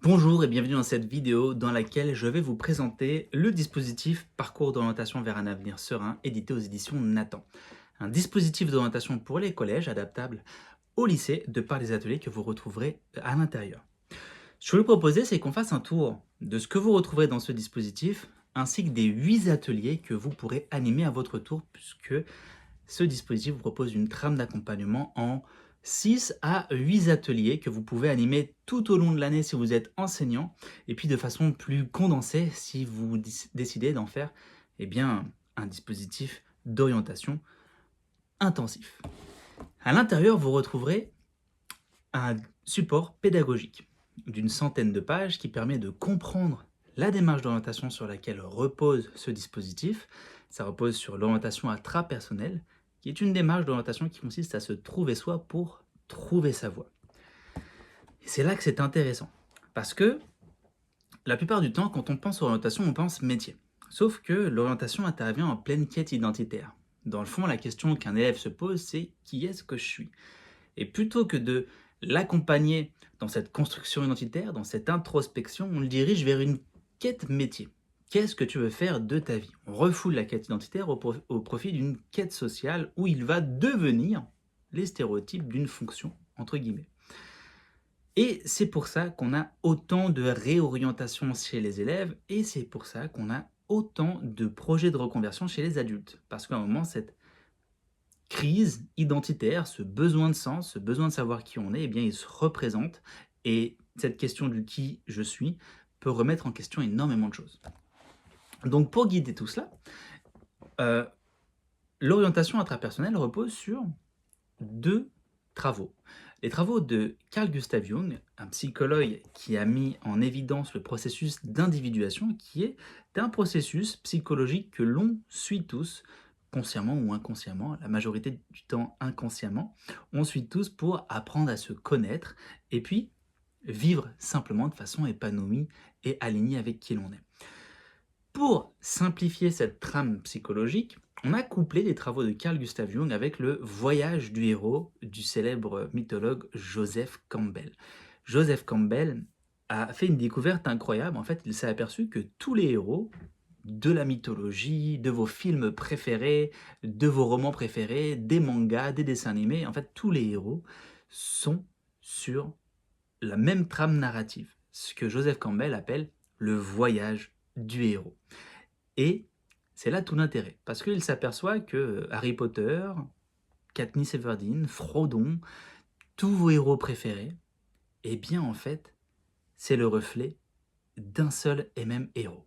Bonjour et bienvenue dans cette vidéo dans laquelle je vais vous présenter le dispositif Parcours d'orientation vers un avenir serein édité aux éditions Nathan. Un dispositif d'orientation pour les collèges adaptable au lycée de par les ateliers que vous retrouverez à l'intérieur. Ce que je vais vous proposer, c'est qu'on fasse un tour de ce que vous retrouverez dans ce dispositif ainsi que des 8 ateliers que vous pourrez animer à votre tour puisque ce dispositif vous propose une trame d'accompagnement en 6 à 8 ateliers que vous pouvez animer tout au long de l'année si vous êtes enseignant, et puis de façon plus condensée si vous décidez d'en faire un dispositif d'orientation intensif. À l'intérieur, vous retrouverez un support pédagogique d'une centaine de pages qui permet de comprendre la démarche d'orientation sur laquelle repose ce dispositif. Ça repose sur l'orientation intrapersonnelle, qui est une démarche d'orientation qui consiste à se trouver soi pour trouver sa voie. Et c'est là que c'est intéressant, parce que la plupart du temps, quand on pense orientation, on pense métier. Sauf que l'orientation intervient en pleine quête identitaire. Dans le fond, la question qu'un élève se pose, c'est qui est-ce que je suis? Et plutôt que de l'accompagner dans cette construction identitaire, dans cette introspection, on le dirige vers une quête métier. Qu'est-ce que tu veux faire de ta vie? On refoule la quête identitaire au profit d'une quête sociale où il va devenir les stéréotypes d'une fonction, entre guillemets. Et c'est pour ça qu'on a autant de réorientation chez les élèves et c'est pour ça qu'on a autant de projets de reconversion chez les adultes. Parce qu'à un moment, cette crise identitaire, ce besoin de sens, ce besoin de savoir qui on est, eh bien, il se représente et cette question du qui je suis peut remettre en question énormément de choses. Donc pour guider tout cela, euh, l'orientation intrapersonnelle repose sur deux travaux. Les travaux de Carl Gustav Jung, un psychologue qui a mis en évidence le processus d'individuation, qui est un processus psychologique que l'on suit tous, consciemment ou inconsciemment, la majorité du temps inconsciemment, on suit tous pour apprendre à se connaître et puis vivre simplement de façon épanouie et alignée avec qui l'on est. Pour simplifier cette trame psychologique, on a couplé les travaux de Carl Gustav Jung avec le voyage du héros du célèbre mythologue Joseph Campbell. Joseph Campbell a fait une découverte incroyable. En fait, il s'est aperçu que tous les héros de la mythologie, de vos films préférés, de vos romans préférés, des mangas, des dessins animés, en fait, tous les héros sont sur la même trame narrative, ce que Joseph Campbell appelle le voyage du héros. Et c'est là tout l'intérêt, parce qu'il s'aperçoit que Harry Potter, Katniss Everdeen, Frodon, tous vos héros préférés, eh bien en fait, c'est le reflet d'un seul et même héros,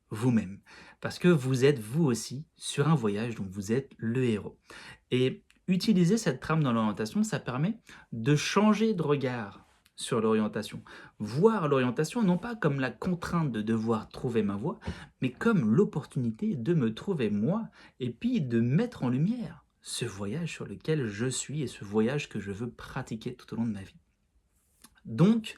vous-même. Parce que vous êtes vous aussi sur un voyage dont vous êtes le héros. Et utiliser cette trame dans l'orientation, ça permet de changer de regard sur l'orientation. Voir l'orientation non pas comme la contrainte de devoir trouver ma voie, mais comme l'opportunité de me trouver moi et puis de mettre en lumière ce voyage sur lequel je suis et ce voyage que je veux pratiquer tout au long de ma vie. Donc,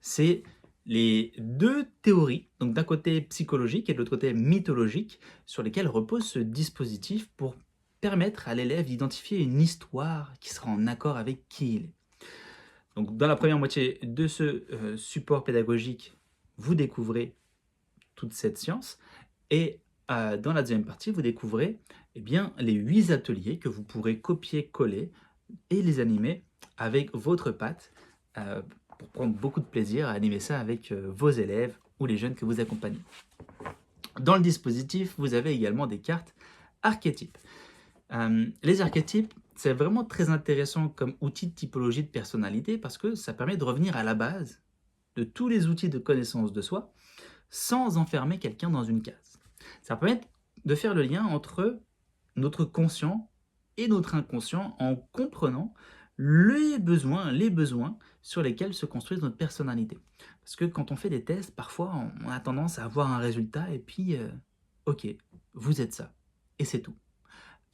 c'est les deux théories, donc d'un côté psychologique et de l'autre côté mythologique, sur lesquelles repose ce dispositif pour permettre à l'élève d'identifier une histoire qui sera en accord avec qui il est. Donc dans la première moitié de ce support pédagogique, vous découvrez toute cette science et dans la deuxième partie, vous découvrez les 8 ateliers que vous pourrez copier-coller et les animer avec votre patte pour prendre beaucoup de plaisir à animer ça avec vos élèves ou les jeunes que vous accompagnez. Dans le dispositif, vous avez également des cartes archétypes. Les archétypes, c'est vraiment très intéressant comme outil de typologie de personnalité parce que ça permet de revenir à la base de tous les outils de connaissance de soi sans enfermer quelqu'un dans une case. Ça permet de faire le lien entre notre conscient et notre inconscient en comprenant les besoins sur lesquels se construit notre personnalité. Parce que quand on fait des tests, parfois on a tendance à avoir un résultat et puis, ok, vous êtes ça, et c'est tout.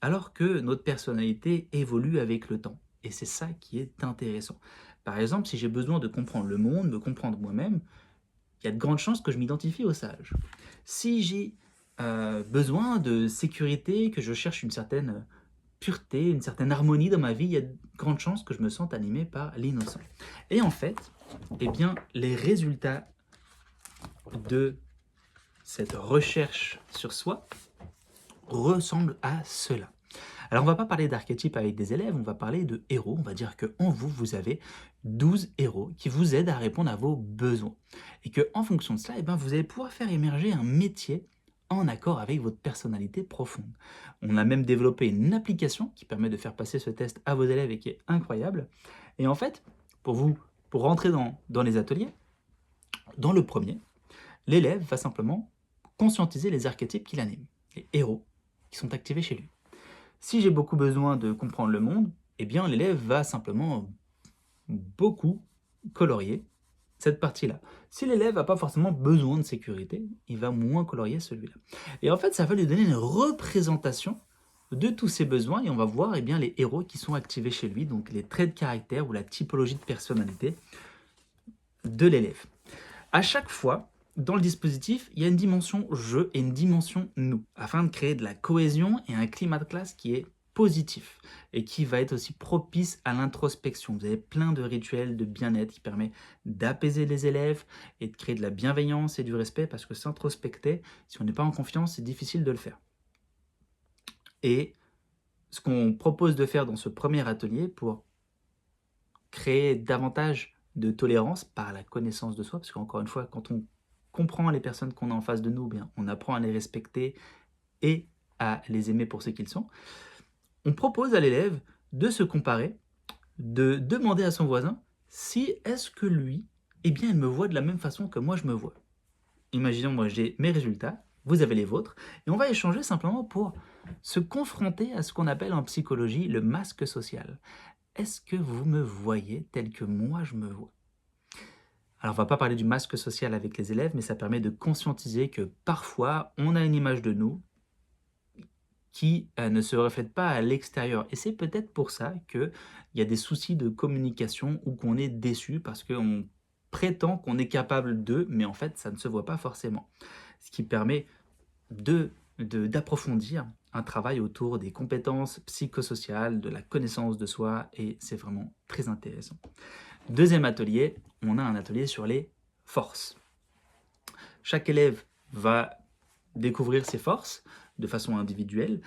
Alors que notre personnalité évolue avec le temps. Et c'est ça qui est intéressant. Par exemple, si j'ai besoin de comprendre le monde, me comprendre moi-même, il y a de grandes chances que je m'identifie au sage. Si j'ai besoin de sécurité, que je cherche une certaine pureté, une certaine harmonie dans ma vie, il y a de grandes chances que je me sente animé par l'innocent. Et en fait, eh bien, les résultats de cette recherche sur soi ressemblent à cela. Alors, on ne va pas parler d'archétypes avec des élèves, on va parler de héros. On va dire qu'en vous, vous avez 12 héros qui vous aident à répondre à vos besoins. Et qu'en fonction de cela, eh ben, vous allez pouvoir faire émerger un métier en accord avec votre personnalité profonde. On a même développé une application qui permet de faire passer ce test à vos élèves et qui est incroyable. Et en fait, pour rentrer dans les ateliers, dans le premier, l'élève va simplement conscientiser les archétypes qui l'animent, les héros qui sont activés chez lui. Si j'ai beaucoup besoin de comprendre le monde, eh bien l'élève va simplement beaucoup colorier cette partie-là. Si l'élève n'a pas forcément besoin de sécurité, il va moins colorier celui-là. Et en fait, ça va lui donner une représentation de tous ses besoins et on va voir eh bien, les héros qui sont activés chez lui, donc les traits de caractère ou la typologie de personnalité de l'élève. À chaque fois, dans le dispositif, il y a une dimension jeu et une dimension nous, afin de créer de la cohésion et un climat de classe qui est positif et qui va être aussi propice à l'introspection. Vous avez plein de rituels de bien-être qui permettent d'apaiser les élèves et de créer de la bienveillance et du respect parce que s'introspecter, si on n'est pas en confiance, c'est difficile de le faire. Et ce qu'on propose de faire dans ce premier atelier pour créer davantage de tolérance par la connaissance de soi, parce qu'encore une fois, quand on comprend les personnes qu'on a en face de nous, bien, on apprend à les respecter et à les aimer pour ce qu'ils sont. On propose à l'élève de se comparer, de demander à son voisin si est-ce que lui, eh bien, il me voit de la même façon que moi je me vois. Imaginons, moi j'ai mes résultats, vous avez les vôtres, et on va échanger simplement pour se confronter à ce qu'on appelle en psychologie le masque social. Est-ce que vous me voyez tel que moi je me vois? Alors, on ne va pas parler du masque social avec les élèves, mais ça permet de conscientiser que parfois, on a une image de nous qui ne se reflète pas à l'extérieur. Et c'est peut-être pour ça qu'il y a des soucis de communication ou qu'on est déçu parce qu'on prétend qu'on est capable de, mais en fait, ça ne se voit pas forcément. Ce qui permet d'approfondir un travail autour des compétences psychosociales, de la connaissance de soi, et c'est vraiment très intéressant. Deuxième atelier, on a un atelier sur les forces. Chaque élève va découvrir ses forces de façon individuelle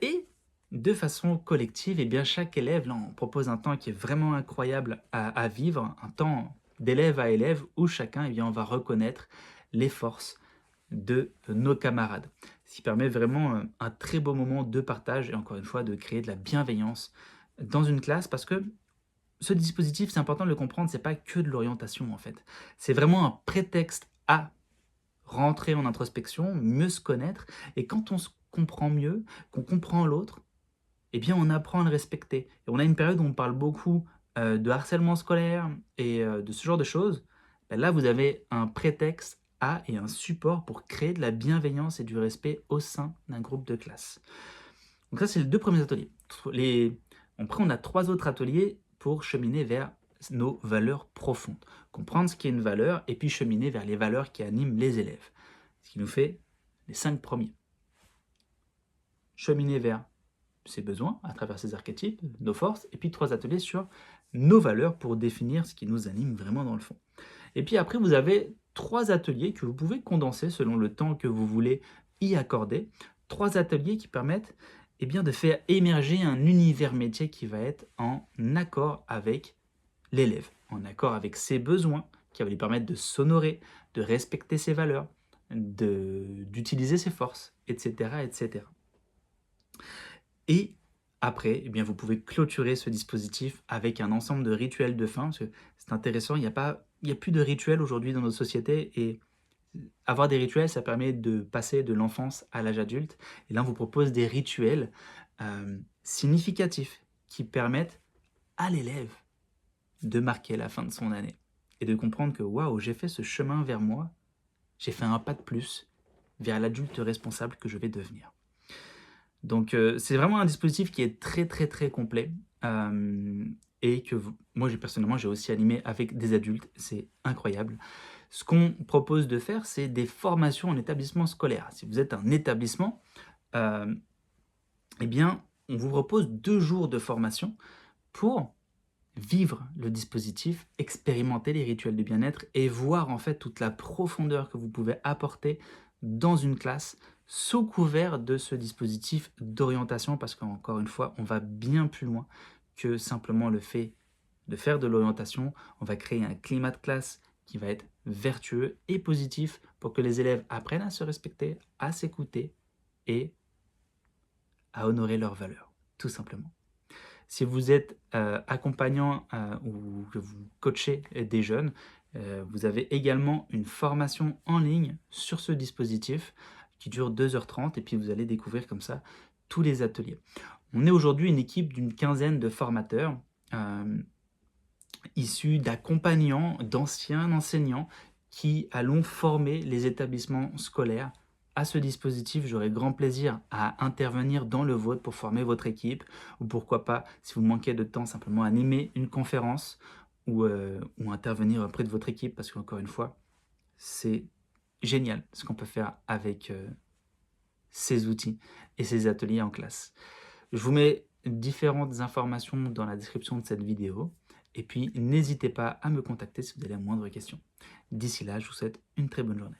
et de façon collective. Et bien chaque élève, là on propose un temps qui est vraiment incroyable à vivre, un temps d'élève à élève où chacun eh bien, on va reconnaître les forces de nos camarades. Ce qui permet vraiment un très beau moment de partage et encore une fois de créer de la bienveillance dans une classe parce que ce dispositif, c'est important de le comprendre, c'est pas que de l'orientation en fait. C'est vraiment un prétexte à rentrer en introspection, mieux se connaître et quand on se comprend mieux, qu'on comprend l'autre, eh bien on apprend à le respecter. Et on a une période où on parle beaucoup de harcèlement scolaire et de ce genre de choses. Ben là, vous avez un prétexte à et un support pour créer de la bienveillance et du respect au sein d'un groupe de classe. Donc ça, c'est les deux premiers ateliers. Après, on a 3 autres ateliers pour cheminer vers nos valeurs profondes. Comprendre ce qui est une valeur et puis cheminer vers les valeurs qui animent les élèves. Ce qui nous fait les 5 premiers. Cheminer vers ses besoins à travers ses archétypes, nos forces, et puis 3 ateliers sur nos valeurs pour définir ce qui nous anime vraiment dans le fond. Et puis après, vous avez 3 ateliers que vous pouvez condenser selon le temps que vous voulez y accorder. 3 ateliers qui permettent eh bien, de faire émerger un univers métier qui va être en accord avec l'élève, en accord avec ses besoins, qui va lui permettre de s'honorer, de respecter ses valeurs, d'utiliser ses forces, etc., etc. Et après, eh bien, vous pouvez clôturer ce dispositif avec un ensemble de rituels de fin, parce que c'est intéressant, il n'y a plus de rituels aujourd'hui dans notre société, et avoir des rituels, ça permet de passer de l'enfance à l'âge adulte. Et là, on vous propose des rituels significatifs qui permettent à l'élève de marquer la fin de son année et de comprendre que waouh, j'ai fait ce chemin vers moi, j'ai fait un pas de plus vers l'adulte responsable que je vais devenir. Donc c'est vraiment un dispositif qui est très très très complet et que moi personnellement j'ai aussi animé avec des adultes, c'est incroyable. Ce qu'on propose de faire, c'est des formations en établissement scolaire. Si vous êtes un établissement, eh bien on vous propose 2 jours de formation pour vivre le dispositif, expérimenter les rituels de bien-être et voir en fait toute la profondeur que vous pouvez apporter dans une classe sous couvert de ce dispositif d'orientation parce qu'encore une fois, on va bien plus loin que simplement le fait de faire de l'orientation. On va créer un climat de classe qui va être vertueux et positif pour que les élèves apprennent à se respecter, à s'écouter et à honorer leurs valeurs, tout simplement. Si vous êtes accompagnant ou que vous coachez des jeunes, vous avez également une formation en ligne sur ce dispositif qui dure 2h30 et puis vous allez découvrir comme ça tous les ateliers. On est aujourd'hui une équipe d'une quinzaine de formateurs issus d'accompagnants, d'anciens enseignants qui allons former les établissements scolaires à ce dispositif. J'aurai grand plaisir à intervenir dans le vôtre pour former votre équipe ou pourquoi pas, si vous manquez de temps, simplement animer une conférence ou intervenir auprès de votre équipe parce qu'encore une fois, c'est génial ce qu'on peut faire avec ces outils et ces ateliers en classe. Je vous mets différentes informations dans la description de cette vidéo et puis n'hésitez pas à me contacter si vous avez la moindre question. D'ici là, je vous souhaite une très bonne journée.